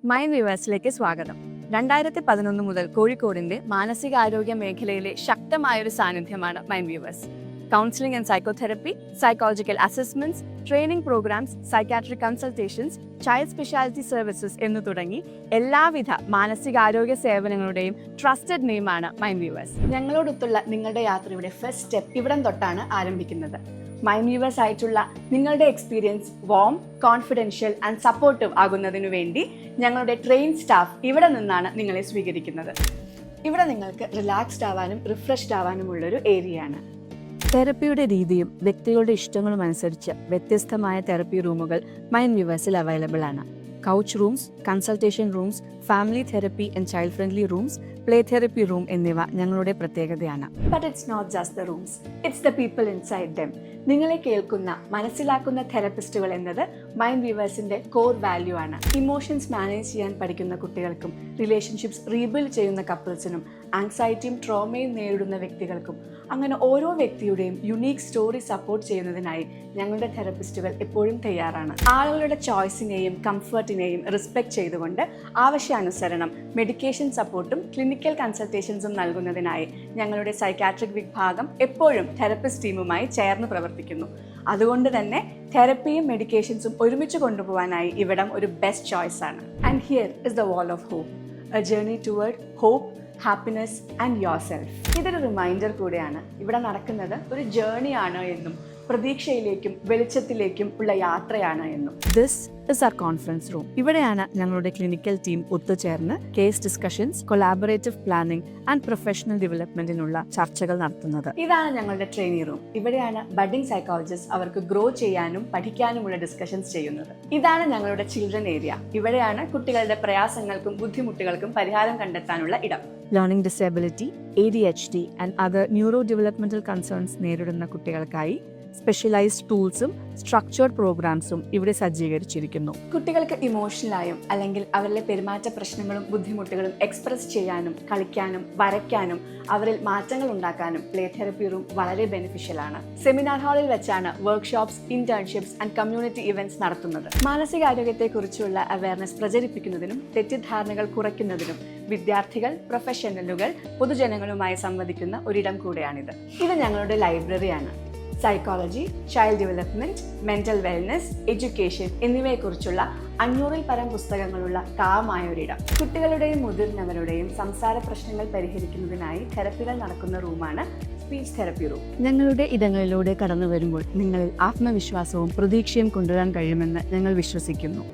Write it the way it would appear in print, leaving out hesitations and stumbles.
Mind വ്യൂവേഴ്സിലേക്ക് സ്വാഗതം. 2011 മുതൽ കോഴിക്കോടിന്റെ മാനസികാരോഗ്യ മേഖലയിലെ ശക്തമായൊരു സാന്നിധ്യമാണ് mind viewers. Counselling and psychotherapy, psychological assessments, training programmes, psychiatric consultations, child speciality services എന്നു തുടങ്ങി എല്ലാവിധ മാനസികാരോഗ്യ സേവനങ്ങളുടെയും ട്രസ്റ്റഡ് നെയിമാണ് മൈൻഡ് വ്യൂവേഴ്സ്. ഞങ്ങളോടൊത്തുള്ള നിങ്ങളുടെ യാത്രയുടെ ഫസ്റ്റ് സ്റ്റെപ്പ് ഇവിടം തൊട്ടാണ് ആരംഭിക്കുന്നത്. മൈൻഡ് വ്യൂവേഴ്സ് ആയിട്ടുള്ള നിങ്ങളുടെ experience warm, confidential and supportive ആകുന്നതിനു വേണ്ടി ഞങ്ങളുടെ ട്രെയിൻ സ്റ്റാഫ് ഇവിടെ നിന്നാണ് നിങ്ങളെ സ്വീകരിക്കുന്നത്. ഇവിടെ നിങ്ങൾക്ക് റിലാക്സ്ഡ് ആവാനും റിഫ്രഷ്ഡ് ആവാനുമുള്ളൊരു ഏരിയയാണ്. തെറപ്പിയുടെ രീതിയും വ്യക്തികളുടെ ഇഷ്ടങ്ങളും അനുസരിച്ച് വ്യത്യസ്തമായ തെറപ്പി റൂമുകൾ മൈൻഡ് വ്യൂവേഴ്സിൽ അവൈലബിൾ ആണ്. Couch rooms, consultation rooms, family therapy and child friendly rooms, play therapy room എന്നിവ ഞങ്ങളുടെ പ്രത്യേകതയാണ്. But it's not just the rooms, it's the people inside them. നിങ്ങളെ കേൾക്കുന്ന, മനസ്സിലാക്കുന്ന തെറപ്പിസ്റ്റുകൾ എന്നത് മൈൻഡ് വ്യൂവേഴ്സിന്റെ കോർ വാല്യൂ ആണ്. ഇമോഷൻസ് മാനേജ് ചെയ്യാൻ പഠിക്കുന്ന കുട്ടികൾക്കും, റിലേഷൻഷിപ്സ് റീബിൽഡ് ചെയ്യുന്ന കപ്പിൾസിനും, ആങ്സൈറ്റിയും ട്രോമയും നേരിടുന്ന വ്യക്തികൾക്കും, അങ്ങനെ ഓരോ വ്യക്തിയുടെയും യുണീക്ക് സ്റ്റോറി സപ്പോർട്ട് ചെയ്യുന്നതിനായി ഞങ്ങളുടെ തെറപ്പിസ്റ്റുകൾ എപ്പോഴും തയ്യാറാണ്. ആളുകളുടെ ചോയ്സിനെയും കംഫർട്ടിനെയും റെസ്പെക്ട് ചെയ്തുകൊണ്ട് ആവശ്യാനുസരണം മെഡിക്കേഷൻ സപ്പോർട്ടും ക്ലിനിക്കൽ കൺസൾട്ടേഷൻസും നൽകുന്നതിനായി ഞങ്ങളുടെ സൈക്കാട്രിക് വിഭാഗം എപ്പോഴും തെറപ്പിസ്റ്റ് ടീമുമായി ചേർന്ന് പ്രവർത്തിക്കുന്നു. അതുകൊണ്ട് തന്നെ തെറപ്പിയും മെഡിക്കേഷൻസും ഒരുമിച്ച് കൊണ്ടുപോകാനായി ഇവിടം ഒരു ബെസ്റ്റ് ചോയ്സ് ആണ്. And here is the wall of hope, a journey toward hope, happiness and your self. ഇതൊരു റിമൈൻഡർ കൂടെയാണ് ഇവിടെ നടക്കുന്നത് ഒരു ജേർണിയാണ് എന്നും പ്രതീക്ഷയിലേക്കും വെളിച്ചത്തിലേക്കും ഉള്ള യാത്രയാണ് എന്നും. This is our conference room. ഇവിടെയാണ് ഞങ്ങളുടെ ക്ലിനിക്കൽ ടീം ഒത്തുചേർന്ന് case discussions, collaborative planning and professional ഡെവലപ്മെന്റിനുള്ള ചർച്ചകൾ നടത്തുന്നത്. ഇതാണ് ഞങ്ങളുടെ ട്രെയിനിങ് റൂം. ഇവിടെയാണ് ബഡ്ഡിംഗ് സൈക്കോളജിസ്റ്റ് അവർക്ക് ഗ്രോ ചെയ്യാനും പഠിക്കാനുമുള്ള ഡിസ്കഷൻസ് ചെയ്യുന്നത്. ഇതാണ് ഞങ്ങളുടെ ചിൽഡ്രൻ ഏരിയ. ഇവിടെയാണ് കുട്ടികളുടെ പ്രയാസങ്ങൾക്കും ബുദ്ധിമുട്ടുകൾക്കും പരിഹാരം കണ്ടെത്താനുള്ള ഇടം. Learning disability, ADHD and other neuro developmental concerns നേരിടുന്ന കുട്ടികൾക്കായി സ്പെഷ്യലൈസ്ഡ് ടൂൾസും സ്ട്രക്ചേർഡ് പ്രോഗ്രാംസും ഇവിടെ സജ്ജീകരിച്ചിരിക്കുന്നു. കുട്ടികൾക്ക് ഇമോഷണലായും അല്ലെങ്കിൽ അവരിലെ പെരുമാറ്റ പ്രശ്നങ്ങളും ബുദ്ധിമുട്ടുകളും എക്സ്പ്രസ് ചെയ്യാനും കളിക്കാനും വരയ്ക്കാനും അവരിൽ മാറ്റങ്ങൾ ഉണ്ടാക്കാനും പ്ലേ തെറപ്പി റൂം വളരെ ബെനിഫിഷ്യൽ ആണ്. സെമിനാർ ഹാളിൽ വെച്ചാണ് workshops, internships and community events നടത്തുന്നത്. മാനസികാരോഗ്യത്തെക്കുറിച്ചുള്ള അവയർനെസ് പ്രചരിപ്പിക്കുന്നതിനും തെറ്റിദ്ധാരണകൾ കുറയ്ക്കുന്നതിനും വിദ്യാർത്ഥികൾ, പ്രൊഫഷണലുകൾ, പൊതുജനങ്ങളുമായി സംവദിക്കുന്ന ഒരിടം കൂടെയാണിത്. ഇത് ഞങ്ങളുടെ ലൈബ്രറിയാണ്. Psychology, child development, mental wellness, education എന്നിവയെക്കുറിച്ചുള്ള 500-ൽ പരം പുസ്തകങ്ങളുള്ള കാമായ ഒരിടം. കുട്ടികളുടെയും മുതിർന്നവരുടെയും സംസാര പ്രശ്നങ്ങൾ പരിഹരിക്കുന്നതിനായി തെറപ്പികൾ നടക്കുന്ന റൂമാണ് സ്പീച്ച് തെറപ്പി റൂം. ഞങ്ങളുടെ ഇടങ്ങളിലൂടെ കടന്നു വരുമ്പോൾ നിങ്ങളിൽ ആത്മവിശ്വാസവും പ്രതീക്ഷയും കൊണ്ടുവരാൻ കഴിയുമെന്ന് ഞങ്ങൾ വിശ്വസിക്കുന്നു.